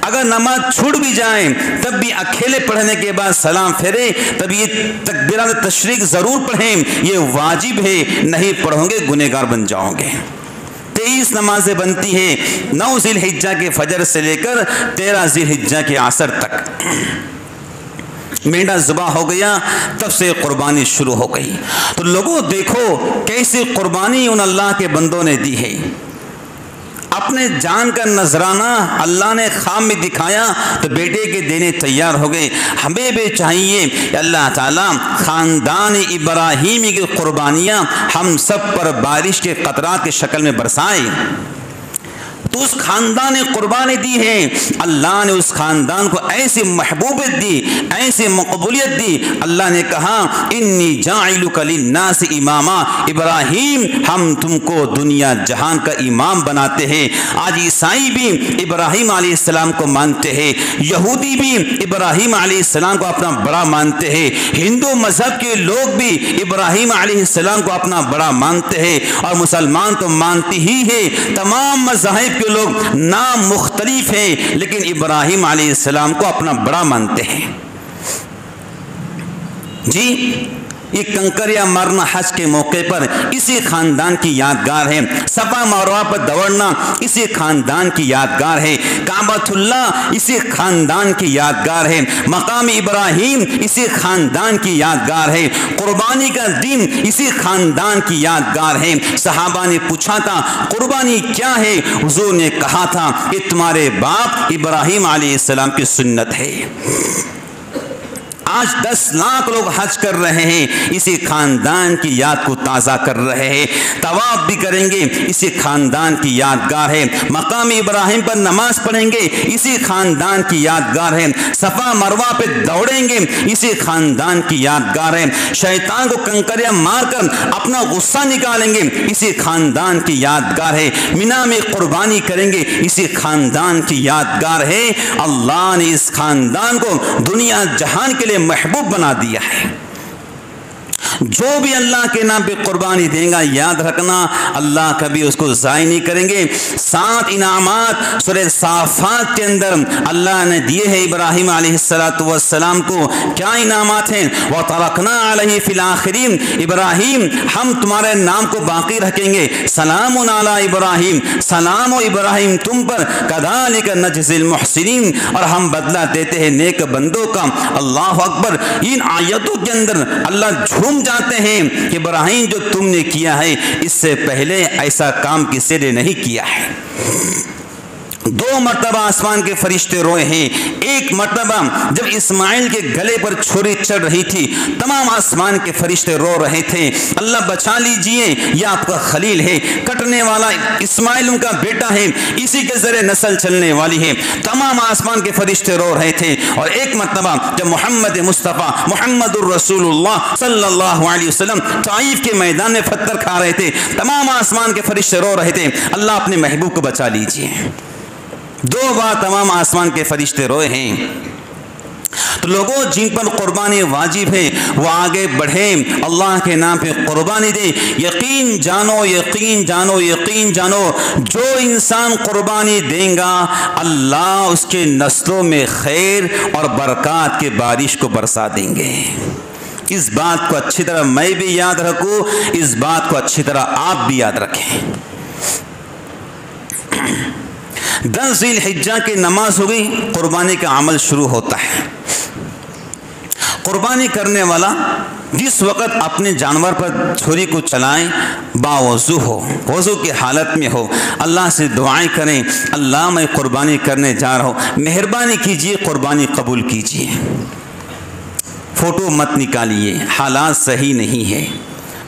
اگر نماز چھوٹ بھی جائیں تب بھی اکیلے پڑھنے کے بعد سلام پھیرے تب یہ تکبیرات تشریق ضرور پڑھیں، یہ واجب ہے، نہیں پڑھو گے گنہگار بن جاؤ گے۔ 23 نمازیں بنتی ہیں 9 ذی الحجہ کے فجر سے لے کر 13 ذی الحجہ کے عصر تک۔ مینڈا ذبح ہو گیا تب سے قربانی شروع ہو گئی۔ تو لوگوں دیکھو کیسی قربانی ان اللہ کے بندوں نے دی ہے، اپنے جان کا نذرانہ اللہ نے خواب میں دکھایا تو بیٹے کے دینے تیار ہو گئے۔ ہمیں بھی چاہیے کہ اللہ تعالیٰ خاندان ابراہیمی کی قربانیاں ہم سب پر بارش کے قطرات کی شکل میں برسائے۔ تو اس خاندان نے قربانی دی ہے، اللہ نے اس خاندان کو ایسی محبوبیت دی، ایسی مقبولیت دی، اللہ نے کہا انی جاعلک للناس اماما، ابراہیم ہم تم کو دنیا جہان کا امام بناتے ہیں۔ آج عیسائی بھی ابراہیم علیہ السلام کو مانتے ہیں، یہودی بھی ابراہیم علیہ السلام کو اپنا بڑا مانتے ہیں، ہندو مذہب کے لوگ بھی ابراہیم علیہ السلام کو اپنا بڑا مانتے ہیں، اور مسلمان تو مانتی ہی ہے۔ تمام مذاہب کے لوگ نام مختلف ہیں لیکن ابراہیم علیہ السلام کو اپنا بڑا مانتے ہیں۔ جی یہ کنکریاں مارنا حج کے موقع پر اسی خاندان کی یادگار ہے، صفا مروہ پر دوڑنا اسی خاندان کی یادگار ہے، کعبۃ اللہ اسی خاندان کی یادگار ہے، مقام ابراہیم اسی خاندان کی یادگار ہے، قربانی کا دن اسی خاندان کی یادگار ہے۔ صحابہ نے پوچھا تھا قربانی کیا ہے؟ حضور نے کہا تھا کہ تمہارے باپ ابراہیم علیہ السلام کی سنت ہے۔ آج 10 لاکھ لوگ حج کر رہے ہیں، اسی خاندان کی یاد کو تازہ کر رہے ہیں، طواف بھی کریں گے اسی خاندان کی یادگار ہے، مقام ابراہیم پر نماز پڑھیں گے اسی خاندان کی یادگار ہے، صفا مروہ پہ دوڑیں گے اسی خاندان کی یادگار ہے، شیطان کو کنکریاں مار کر اپنا غصہ نکالیں گے اسی خاندان کی یادگار ہے، مینا میں قربانی کریں گے اسی خاندان کی یادگار ہے۔ اللہ نے اس خاندان کو دنیا جہان کے لیے محبوب بنا دیا ہے۔ جو بھی اللہ کے نام پہ قربانی دیں گا یاد رکھنا اللہ کبھی اس کو ضائع نہیں کریں گے۔ 7 انعامات سورہ صافات کے اندر اللہ نے دیے ہیں ابراہیم علیہ السلام کو۔ کیا انعامات ہیں؟ وَتَرَكْنَا عَلَيْهِ فِي الْآخِرِينَ، ابراہیم ہم تمہارے نام کو باقی رکھیں گے، سلام علی ابراہیم، سلام و ابراہیم تم پر، كَذَلِكَ نَجْزِي الْمُحْسِنِينَ، اور ہم بدلہ دیتے ہیں نیک بندوں کا۔ اللہ اکبر۔ ان آیتوں کے اندر اللہ جھوم جاتے ہیں کہ ابراہیم جو تم نے کیا ہے اس سے پہلے ایسا کام کسی نے نہیں کیا ہے۔ 2 مرتبہ آسمان کے فرشتے روئے ہیں، ایک مرتبہ جب اسماعیل کے گلے پر چھری چڑھ رہی تھی تمام آسمان کے فرشتے رو رہے تھے، اللہ بچا لیجئے یہ آپ کا خلیل ہے، کٹنے والا اسماعیل ان کا بیٹا ہے، اسی کے ذریعے نسل چلنے والی ہے، تمام آسمان کے فرشتے رو رہے تھے۔ اور ایک مرتبہ جب محمد مصطفیٰ محمد الرسول اللہ صلی اللہ علیہ وسلم طائف کے میدان میں پتھر کھا رہے تھے، تمام آسمان کے فرشتے رو رہے تھے، اللہ اپنے محبوب کو بچا لیجئے۔ 2 بار تمام آسمان کے فرشتے روئے ہیں۔ تو لوگوں جن پر قربانی واجب ہے وہ آگے بڑھیں، اللہ کے نام پہ قربانی دیں۔ یقین جانو یقین جانو یقین جانو جو انسان قربانی دیں گا اللہ اس کے نسلوں میں خیر اور برکات کے بارش کو برسا دیں گے۔ اس بات کو اچھی طرح میں بھی یاد رکھوں، اس بات کو اچھی طرح آپ بھی یاد رکھیں۔ 10 ذی الحجہ کی نماز ہو گئی، قربانی کا عمل شروع ہوتا ہے۔ قربانی کرنے والا جس وقت اپنے جانور پر چھری کو چلائیں باوضو ہو، وضو کی حالت میں ہو، اللہ سے دعائیں کریں اللہ میں قربانی کرنے جا رہا ہوں، مہربانی کیجئے قربانی قبول کیجئے۔ فوٹو مت نکالیے، حالات صحیح نہیں ہے،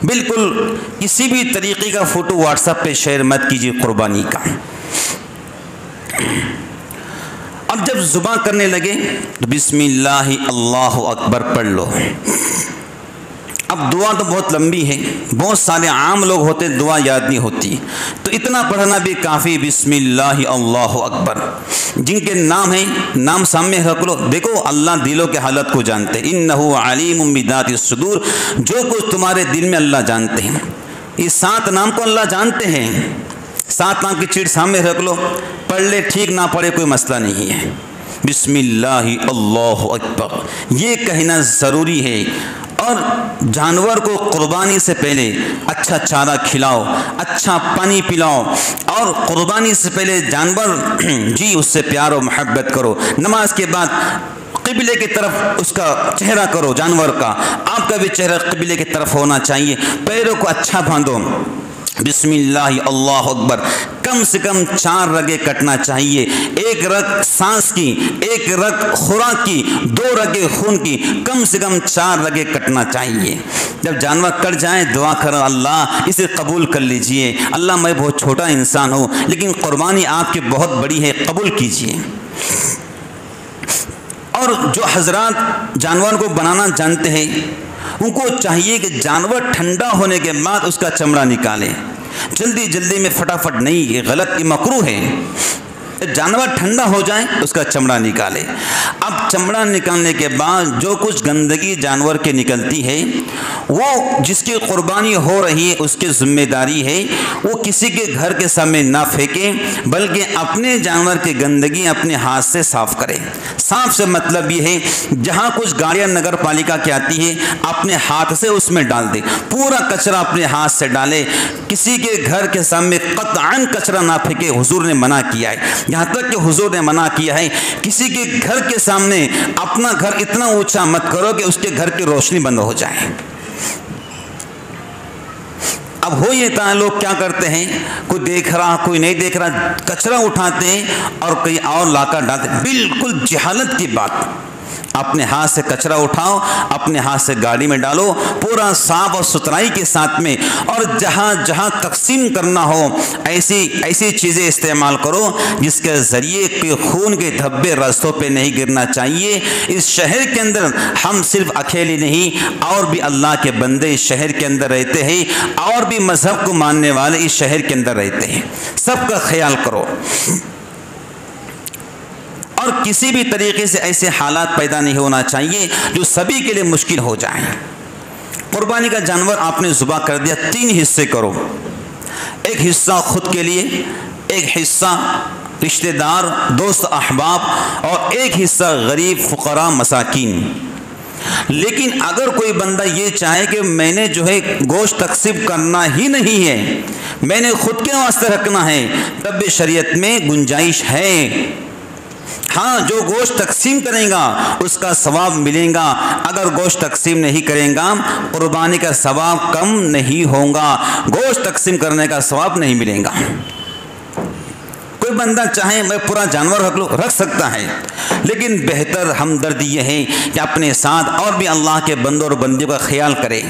بالکل کسی بھی طریقے کا فوٹو واٹس ایپ پہ شیئر مت کیجئے قربانی کا۔ اب جب ذبح کرنے لگے تو بسم اللہ اللہ اکبر پڑھ لو۔ اب دعا تو بہت لمبی ہے، بہت سارے عام لوگ ہوتے دعا یاد نہیں ہوتی، تو اتنا پڑھنا بھی کافی، بسم اللہ اللہ اکبر۔ جن کے نام ہیں نام سامنے رکھ لو، دیکھو اللہ دلوں کے حالت کو جانتے ہیں، انہ علیم بذات الصدور، جو کچھ تمہارے دل میں اللہ جانتے ہیں، اس 7 نام کو اللہ جانتے ہیں، 7 آنکھ کی چیٹ سامنے رکھ لو، پڑھ لے، ٹھیک نہ پڑھے کوئی مسئلہ نہیں ہے، بسم اللہ اللہ اکبر یہ کہنا ضروری ہے۔ اور جانور کو قربانی سے پہلے اچھا چارہ کھلاؤ، اچھا پانی پلاؤ، اور قربانی سے پہلے جانور جی اس سے پیار و محبت کرو۔ نماز کے بعد قبلے کی طرف اس کا چہرہ کرو، جانور کا، آپ کا بھی چہرہ قبلے کی طرف ہونا چاہیے، پیروں کو اچھا باندھو، بسم اللہ اللہ اکبر، کم سے کم 4 رگیں کٹنا چاہیے، 1 رگ سانس کی، 1 رگ خوراک کی، 2 رگیں خون کی، کم سے کم 4 رگیں کٹنا چاہیے۔ جب جانور کٹ جائیں دعا کرو، اللہ اسے قبول کر لیجئے، اللہ میں بہت چھوٹا انسان ہوں لیکن قربانی آپ کی بہت بڑی ہے، قبول کیجئے۔ اور جو حضرات جانور کو بنانا جانتے ہیں ان کو چاہیے کہ جانور ٹھنڈا ہونے کے بعد اس کا چمڑا نکالیں، جلدی جلدی میں فٹافٹ نہیں، یہ غلط، یہ مکروہ ہے۔ جانور ٹھنڈا ہو جائے اس کا چمڑا نکالے۔ اب چمڑا نکالنے کے بعد جو کچھ گندگی جانور کے نکلتی ہے وہ جس کی قربانی ہو رہی ہے اس کی ذمہ داری ہے وہ کسی کے گھر کے سامنے نہ پھینکے بلکہ اپنے جانور کی گندگی اپنے ہاتھ سے صاف کرے۔ صاف سے مطلب یہ ہے جہاں کچھ گاڑیاں نگر پالیکا کی آتی ہے اپنے ہاتھ سے اس میں ڈال دے، پورا کچرا اپنے ہاتھ سے ڈالے، کسی کے گھر کے سامنے قطعاً کچرا نہ پھینکے، حضور نے منع کیا ہے، یہاں تک کہ حضور نے منع کیا ہے کسی کے گھر کے سامنے اپنا گھر اتنا اونچا مت کرو کہ اس کے گھر کی روشنی بند ہو جائے۔ اب ہو یہ تھا لوگ کیا کرتے ہیں، کوئی دیکھ رہا کوئی نہیں دیکھ رہا، کچرا اٹھاتے ہیں اور کہیں اور لا کر ڈالتے ہیں، بالکل جہالت کی بات۔ اپنے ہاتھ سے کچرا اٹھاؤ، اپنے ہاتھ سے گاڑی میں ڈالو، پورا صاف اور ستھرائی کے ساتھ میں، اور جہاں جہاں تقسیم کرنا ہو ایسی چیزیں استعمال کرو جس کے ذریعے کہ خون کے دھبے راستوں پہ نہیں گرنا چاہیے۔ اس شہر کے اندر ہم صرف اکیلے نہیں، اور بھی اللہ کے بندے اس شہر کے اندر رہتے ہیں، اور بھی مذہب کو ماننے والے اس شہر کے اندر رہتے ہیں، سب کا خیال کرو۔ اور کسی بھی طریقے سے ایسے حالات پیدا نہیں ہونا چاہیے جو سبھی کے لیے مشکل ہو جائیں۔ قربانی کا جانور آپ نے ذبح کر دیا، 3 حصے کرو، ایک حصہ خود کے لیے، ایک حصہ رشتہ دار دوست احباب، اور ایک حصہ غریب فقراء مساکین۔ لیکن اگر کوئی بندہ یہ چاہے کہ میں نے جو ہے گوشت تقسیم کرنا ہی نہیں ہے، میں نے خود کے واسطے رکھنا ہے، تب بھی شریعت میں گنجائش ہے۔ ہاں جو گوشت تقسیم کرے گا اس کا ثواب ملے گا، اگر گوشت تقسیم نہیں کرے گا قربانی کا ثواب کم نہیں ہوگا، گوشت تقسیم کرنے کا ثواب نہیں ملے گا۔ کوئی بندہ چاہے میں پورا جانور رکھ سکتا ہے، لیکن بہتر ہمدردی یہ ہے کہ اپنے ساتھ اور بھی اللہ کے بندوں اور بندیوں کا خیال کرے۔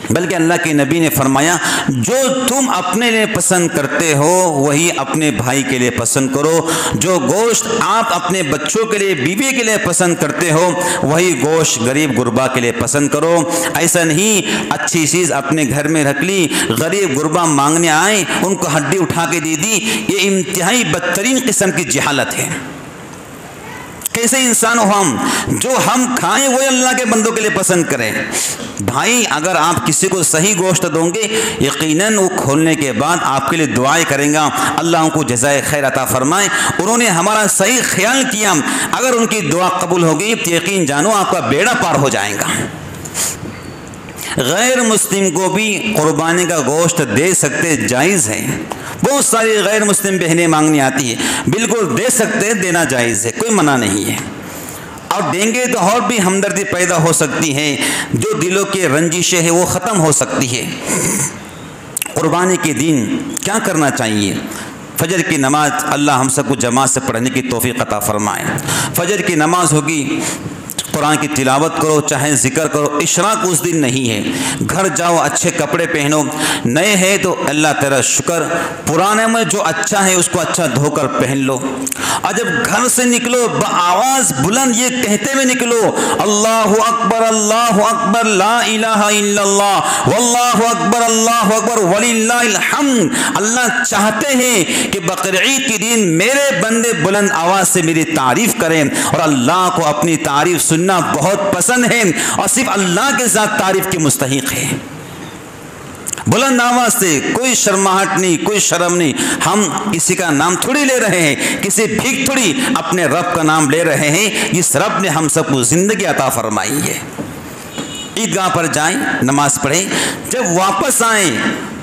بلکہ اللہ کے نبی نے فرمایا جو تم اپنے لیے پسند کرتے ہو وہی اپنے بھائی کے لیے پسند کرو، جو گوشت آپ اپنے بچوں کے لیے بیوی کے لیے پسند کرتے ہو وہی گوشت غریب غربا کے لیے پسند کرو۔ ایسا نہیں اچھی چیز اپنے گھر میں رکھ لی، غریب غربا مانگنے آئے ان کو ہڈی اٹھا کے دے دی، یہ انتہائی بدترین قسم کی جہالت ہے۔ کیسے انسان ہو ہم، جو ہم کھائیں وہ اللہ کے بندوں کے لیے پسند کریں۔ بھائی اگر آپ کسی کو صحیح گوشت دوں گے یقیناً وہ کھولنے کے بعد آپ کے لیے دعائیں کریں گا، اللہ ان کو جزائے خیر عطا فرمائے، انہوں نے ہمارا صحیح خیال کیا، اگر ان کی دعا قبول ہوگی تو یقین جانو آپ کا بیڑا پار ہو جائے گا۔ غیر مسلم کو بھی قربانی کا گوشت دے سکتے، جائز ہے۔ بہت ساری غیر مسلم بہنیں مانگنے آتی ہے، بالکل دے سکتے، دینا جائز ہے، کوئی منع نہیں ہے، اور دیں گے تو اور بھی ہمدردی پیدا ہو سکتی ہے، جو دلوں کے رنجشیں ہیں وہ ختم ہو سکتی ہے۔ قربانی کے دن کیا کرنا چاہیے؟ فجر کی نماز اللہ ہم سب کو جماعت سے پڑھنے کی توفیق عطا فرمائے۔ فجر کی نماز ہوگی، قرآن کی تلاوت کرو، چاہے ذکر کرو، اشراق اس دن نہیں ہے، گھر جاؤ اچھے کپڑے پہنو، نئے ہیں تو اللہ تیرا شکر، پرانے میں جو اچھا ہے اس کو اچھا دھو کر پہن لو، اور جب گھر سے نکلو بآواز بلند یہ کہتے ہوئے نکلو اللہ اکبر لا الہ الا اللہ واللہ اکبر وللہ الحمد۔ اللہ چاہتے ہیں کہ بقرعید کے دن میرے بندے بلند آواز سے میری تعریف کریں، اور اللہ کو اپنی تعریف سننا بہت پسند ہے، اور صرف اللہ کے ساتھ تعریف کے مستحق ہے۔ بلند آواز سے، کوئی شرماہٹ نہیں، کوئی شرم نہیں. ہم کسی کا نام تھوڑی لے رہے ہیں، کسی بھیک تھوڑی، اپنے رب کا نام لے رہے ہیں جس رب نے ہم سب کو زندگی عطا فرمائی ہے. عیدگاہ پر جائیں، نماز پڑھیں، جب واپس آئیں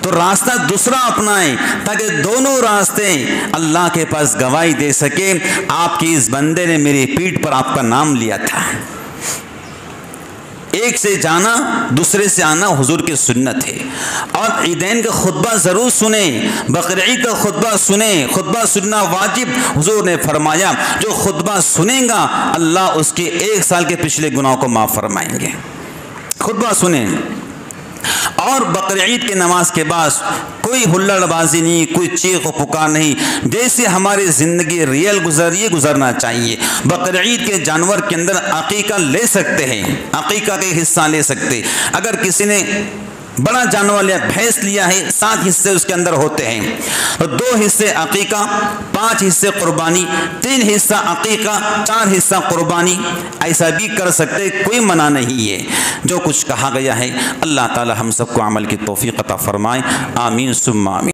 تو راستہ دوسرا اپنائیں تاکہ دونوں راستے اللہ کے پاس گواہی دے سکیں، آپ کی اس بندے نے میری پیٹھ پر آپ کا نام لیا تھا. ایک سے جانا دوسرے سے آنا حضور کی سنت ہے. اور عیدین کا خطبہ ضرور سنیں، بقرعید کا خطبہ سنیں. خطبہ سننا واجب. حضور نے فرمایا جو خطبہ سنیں گا اللہ اس کے 1 سال کے پچھلے گناہوں کو معاف فرمائیں گے. خطبہ سنیں. اور بقرعید کی نماز کے بعد کوئی ہلڑ بازی نہیں، کوئی چیخ و پکار نہیں. جیسے ہماری زندگی ریئل گزری گزرنا چاہیے. بقرعید کے جانور کے اندر عقیقہ لے سکتے ہیں، عقیقہ کے حصہ لے سکتے. اگر کسی نے بڑا جانور لیا، بھینس لیا ہے، 7 حصے اس کے اندر ہوتے ہیں، تو 2 حصے عقیقہ، 5 حصے قربانی، 3 حصہ عقیقہ، 4 حصہ قربانی. ایسا بھی کر سکتے، کوئی منع نہیں ہے. جو کچھ کہا گیا ہے اللہ تعالی ہم سب کو عمل کی توفیق عطا فرمائے. آمین ثم آمین.